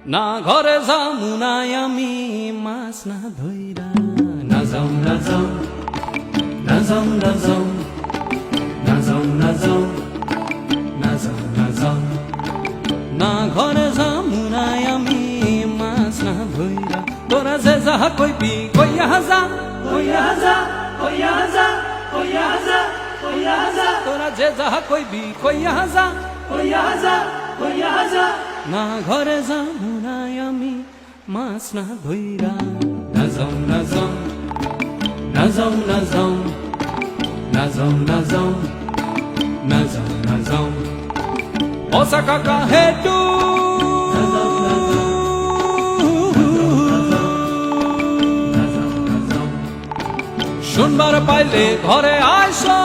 না ঘরে যামু নাই আমি মাছ না ধইরা না যাও না যাও না যাও না যাও না যাও না যাও না যাও না যাও না ঘরে যামু নাই আমি মাছ না ধইরা তোরা যে যাহা কইবি কইয়া যা কইয়া যা কইয়া যা কইয়া যা কইয়া যা তোরা যে যাহা কইবি কইয়া যা কইয়া যা কইয়া যা না ঘরে যামু নাই আমি মাছ না ধইরা না যাও না যাও না যাও না যাও না যাও না যাও না যাও না যাও ওসা কাকা হেটু শুনবার পাইলে ঘরে আইসো